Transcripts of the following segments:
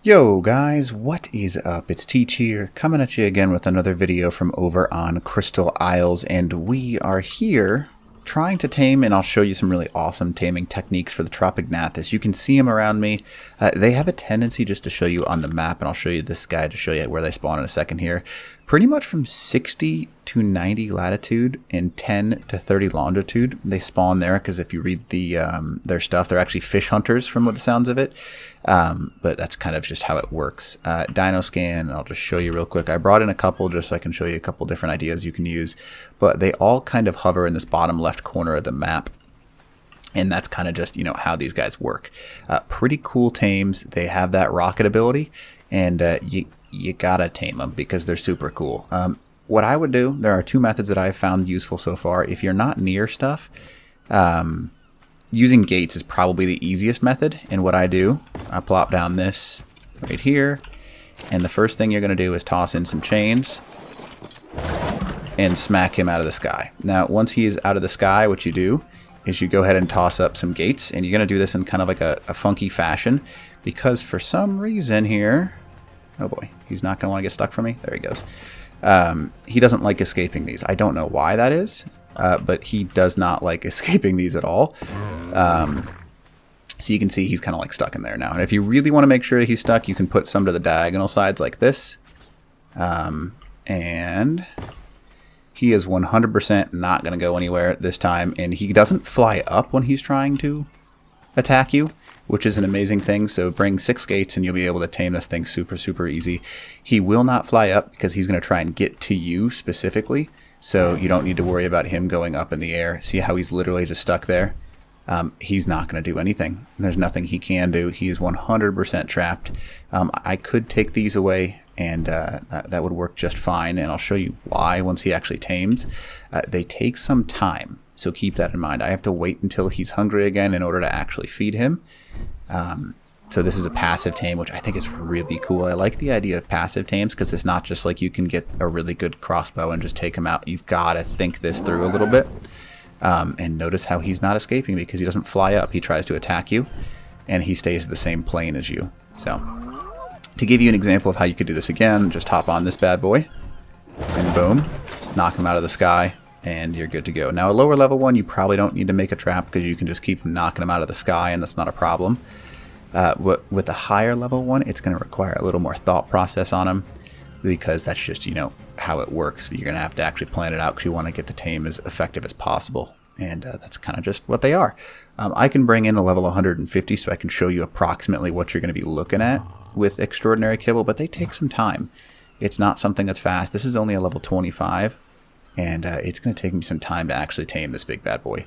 Yo guys, what is up? It's Teach here, coming at you again with another video from over on Crystal Isles, and we are here trying to tame, and I'll show you some really awesome taming techniques for the Tropognathus. You can see them around me. They have a tendency just to show you on the map, and I'll show you this guy to show you where they spawn in a second here. Pretty much from 60 to 90 latitude and 10 to 30 longitude. They spawn there because if you read the their stuff, they're actually fish hunters from what the sounds of it. But that's kind of just how it works. Dino scan, and I'll just show you real quick. I brought in a couple just so I can show you a couple different ideas you can use. But they all kind of hover in this bottom left corner of the map. And that's kind of just, how these guys work. Pretty cool tames. They have that rocket ability, and you gotta tame them because they're super cool. What I would do, there are two methods that I've found useful so far. If you're not near stuff, using gates is probably the easiest method. And what I do, I plop down this right here, and the first thing you're going to do is toss in some chains and smack him out of the sky. Now, once he is out of the sky, what you do is you go ahead and toss up some gates, and you're going to do this in kind of like a funky fashion, because for some reason here, oh boy, he's not going to want to get stuck from me. There he goes. He doesn't like escaping these. I don't know why that is. But he does not like escaping these at all. So you can see he's kind of like stuck in there now. And if you really want to make sure he's stuck, you can put some to the diagonal sides like this. And he is 100% not going to go anywhere this time. And he doesn't fly up when he's trying to attack you, which is an amazing thing. So bring 6 gates and you'll be able to tame this thing super, super easy. He will not fly up because he's going to try and get to you specifically. So you don't need to worry about him going up in the air. See how he's literally just stuck there? He's not going to do anything. There's nothing he can do. He is 100% trapped. I could take these away, and that would work just fine. And I'll show you why once he actually tames. They take some time, so keep that in mind. I have to wait until he's hungry again in order to actually feed him. So this is a passive tame, which I think is really cool. I like the idea of passive tames because it's not just like you can get a really good crossbow and just take him out. You've got to think this through a little bit. And notice how he's not escaping because he doesn't fly up. He tries to attack you, and he stays at the same plane as you. So to give you an example of how you could do this again, just hop on this bad boy, and boom, knock him out of the sky, and you're good to go. Now a lower level one, you probably don't need to make a trap because you can just keep knocking him out of the sky, and that's not a problem. With the higher level one, it's going to require a little more thought process on them because that's just, how it works. You're going to have to actually plan it out because you want to get the tame as effective as possible. And that's kind of just what they are. I can bring in a level 150 so I can show you approximately what you're going to be looking at with extraordinary kibble, but they take some time. It's not something that's fast. This is only a level 25, and it's going to take me some time to actually tame this big bad boy.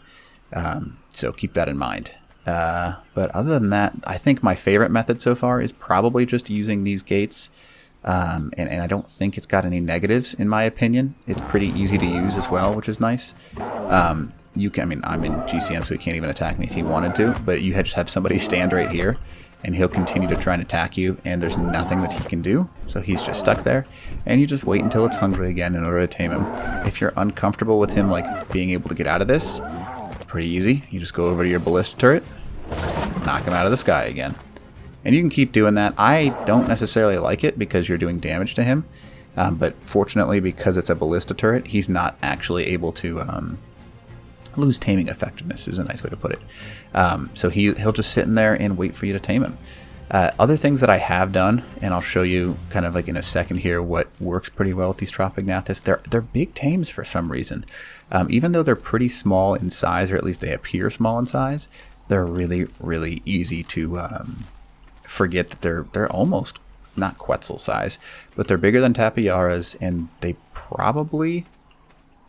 So keep that in mind. But other than that, I think my favorite method so far is probably just using these gates. And I don't think it's got any negatives in my opinion. It's pretty easy to use as well, which is nice. I'm in GCM, so he can't even attack me if he wanted to, but you just have somebody stand right here and he'll continue to try and attack you, and there's nothing that he can do. So he's just stuck there, and you just wait until it's hungry again in order to tame him. If you're uncomfortable with him like being able to get out of this, it's pretty easy. You just go over to your ballista turret, knock him out of the sky again. And you can keep doing that. I don't necessarily like it because you're doing damage to him. But fortunately, because it's a ballista turret, he's not actually able to lose taming effectiveness is a nice way to put it. So he'll just sit in there and wait for you to tame him. Other things that I have done, and I'll show you kind of like in a second here what works pretty well with these Tropognathus. They're big tames for some reason. Even though they're pretty small in size, or at least they appear small in size, they're really, really easy to forget that they're almost not Quetzal size, but they're bigger than Tapiaras, and they probably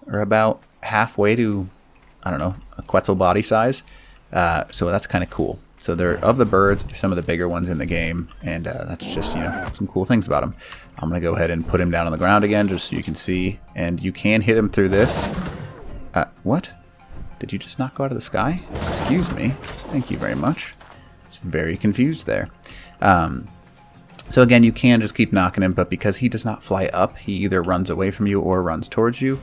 are about halfway to, I don't know, a Quetzal body size. So that's kind of cool. So they're of the birds, they're some of the bigger ones in the game, and that's just, some cool things about them. I'm going to go ahead and put him down on the ground again just so you can see, and you can hit him through this. What? Did you just not go out of the sky? Excuse me. Thank you very much. It's very confused there. So again, you can just keep knocking him, but because he does not fly up, he either runs away from you or runs towards you.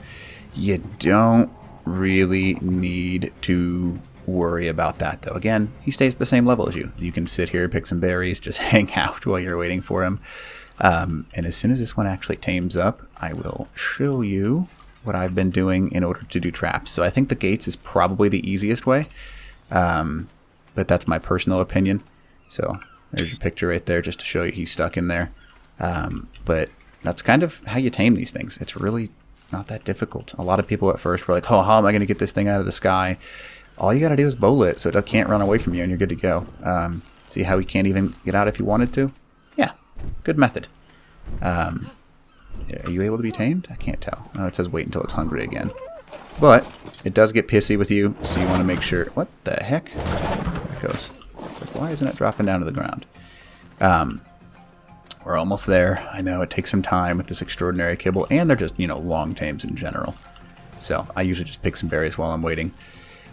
You don't really need to worry about that, though. Again, he stays at the same level as you. You can sit here, pick some berries, just hang out while you're waiting for him. And as soon as this one actually tames up, I will show you what I've been doing in order to do traps. So I think the gates is probably the easiest way, but that's my personal opinion. So there's your picture right there just to show you he's stuck in there. But that's kind of how you tame these things. It's really not that difficult. A lot of people at first were like, oh, how am I going to get this thing out of the sky? All you got to do is bola it so it can't run away from you and you're good to go. See how he can't even get out if he wanted to? Yeah, good method. Are you able to be tamed? I can't tell. Oh, it says wait until it's hungry again. But it does get pissy with you, so you want to make sure... What the heck? There it goes. It's like, why isn't it dropping down to the ground? We're almost there. I know it takes some time with this extraordinary kibble, and they're just, long tames in general. So I usually just pick some berries while I'm waiting.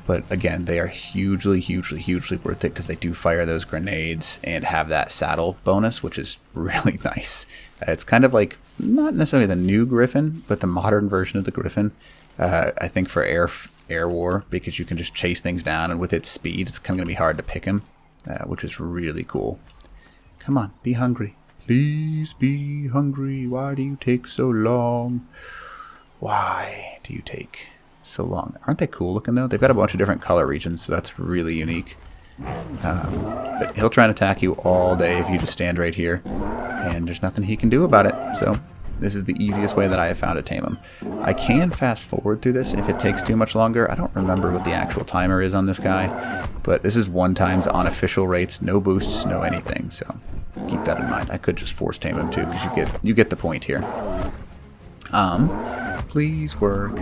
But again, they are hugely, hugely, hugely worth it because they do fire those grenades and have that saddle bonus, which is really nice. It's kind of like, not necessarily the new Griffin, but the modern version of the Griffin. I think for air war, because you can just chase things down, and with its speed, it's kind of going to be hard to pick him, which is really cool. Come on, be hungry. Please be hungry. Why do you take so long? Why do you take so long? Aren't they cool looking, though? They've got a bunch of different color regions, so that's really unique. But he'll try and attack you all day if you just stand right here, and there's nothing he can do about it. So this is the easiest way that I have found to tame him. I can fast forward through this if it takes too much longer. I don't remember what the actual timer is on this guy, but this is 1x on official rates, no boosts, no anything. So keep that in mind. I could just force tame him too, because you get the point here. Please work.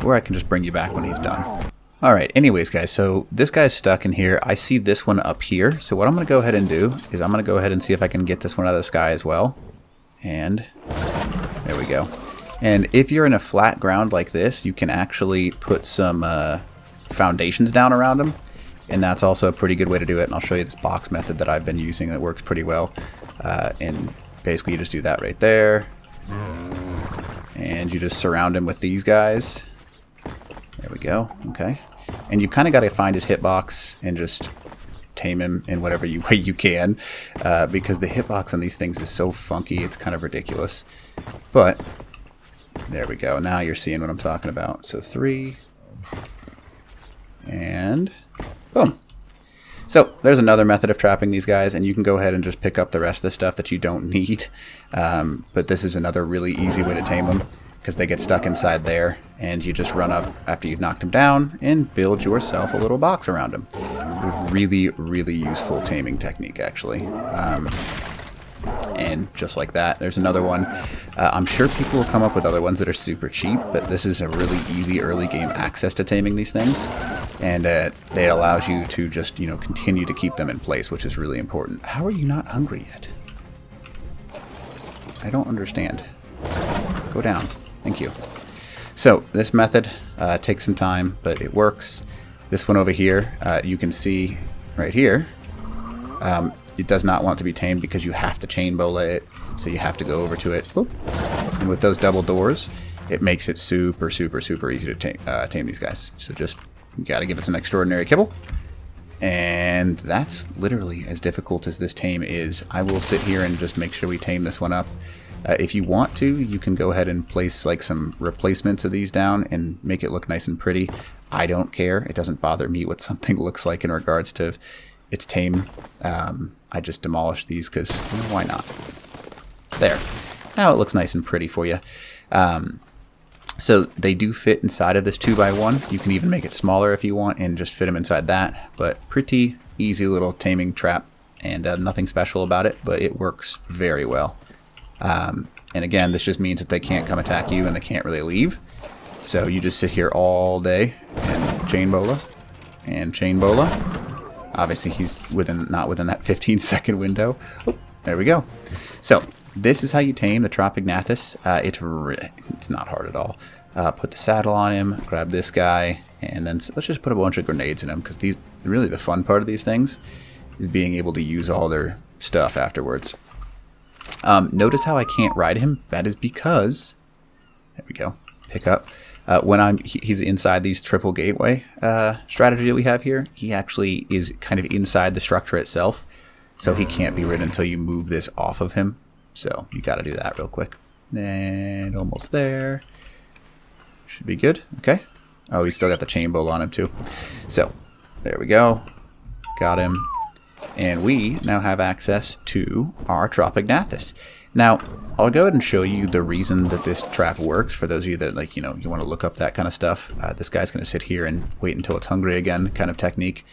Or I can just bring you back when he's done. Alright, anyways guys, so this guy's stuck in here. I see this one up here. So what I'm going to go ahead and do is I'm going to go ahead and see if I can get this one out of the sky as well. And there we go. And if you're in a flat ground like this, you can actually put some foundations down around them. And that's also a pretty good way to do it. And I'll show you this box method that I've been using that works pretty well. And basically you just do that right there. And you just surround him with these guys. There we go. Okay. And you kind of got to find his hitbox and just tame him in whatever way you can. Because the hitbox on these things is so funky, it's kind of ridiculous. But there we go. Now you're seeing what I'm talking about. So 3. And boom. So there's another method of trapping these guys, and you can go ahead and just pick up the rest of the stuff that you don't need. But this is another really easy way to tame them, because they get stuck inside there, and you just run up after you've knocked them down and build yourself a little box around them. Really, really useful taming technique, actually. And just like that, there's another one. I'm sure people will come up with other ones that are super cheap, but this is a really easy early game access to taming these things. And it allows you to just, continue to keep them in place, which is really important. How are you not hungry yet? I don't understand. Go down. Thank you. So this method takes some time, but it works. This one over here, you can see right here, it does not want to be tamed because you have to chain bola it, so you have to go over to it. Whoop. And with those double doors, it makes it super, super, super easy to tame these guys. So just, you got to give it some extraordinary kibble. And that's literally as difficult as this tame is. I will sit here and just make sure we tame this one up. If you want to, you can go ahead and place like some replacements of these down and make it look nice and pretty. I don't care. It doesn't bother me what something looks like in regards to its tame. I just demolish these because why not? There. Now it looks nice and pretty for you. So they do fit inside of this 2x1. You can even make it smaller if you want and just fit them inside that. But pretty easy little taming trap, and nothing special about it, but it works very well. And again, this just means that they can't come attack you and they can't really leave. So you just sit here all day and chain bola and chain bola. Obviously he's not within that 15-second window. Oh, there we go. So this is how you tame the Tropognathus. It's not hard at all. Put the saddle on him, grab this guy, and then let's just put a bunch of grenades in him, because really the fun part of these things is being able to use all their stuff afterwards. Notice how I can't ride him? That is because, there we go, pick up. When he's inside these triple gateway strategy that we have here, he actually is kind of inside the structure itself, so he can't be ridden until you move this off of him. So you got to do that real quick. And almost there. Should be good. Okay. Oh, he's still got the chain bowl on him too. So there we go. Got him. And we now have access to our Tropognathus. Now, I'll go ahead and show you the reason that this trap works for those of you that, like, you want to look up that kind of stuff. This guy's going to sit here and wait until it's hungry again kind of technique.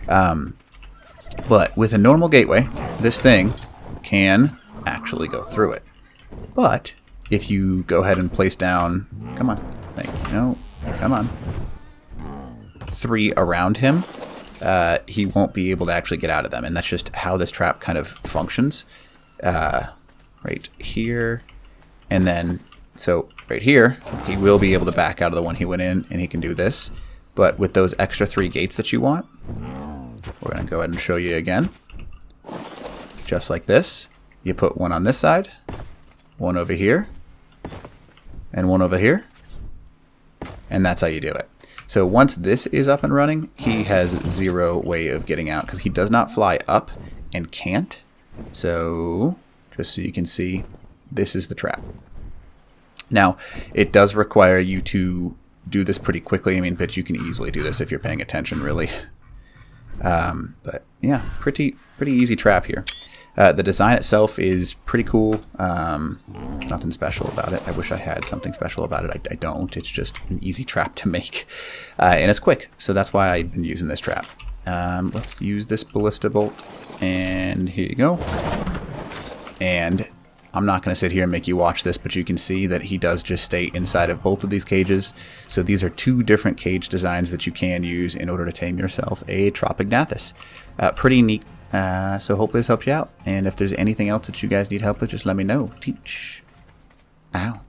But with a normal gateway, this thing can actually go through it. But if you go ahead and place down, come on, thank you, no, come on, 3 around him, he won't be able to actually get out of them. And that's just how this trap kind of functions. Right here, and then, so right here, he will be able to back out of the one he went in, and he can do this. But with those extra 3 gates that you want, we're going to go ahead and show you again. Just like this. You put one on this side, one over here, and one over here. And that's how you do it. So once this is up and running, he has 0 way of getting out, because he does not fly up and can't. So just so you can see, this is the trap. Now, it does require you to do this pretty quickly. I mean, but you can easily do this if you're paying attention, really. But yeah, pretty easy trap here. The design itself is pretty cool. Nothing special about it. I wish I had something special about it. I don't. It's just an easy trap to make. And it's quick, so that's why I've been using this trap. Let's use this ballista bolt. And here you go. And I'm not going to sit here and make you watch this, but you can see that he does just stay inside of both of these cages. So these are 2 different cage designs that you can use in order to tame yourself a Tropognathus. Pretty neat. So hopefully this helps you out. And if there's anything else that you guys need help with, just let me know. Teach. Ow.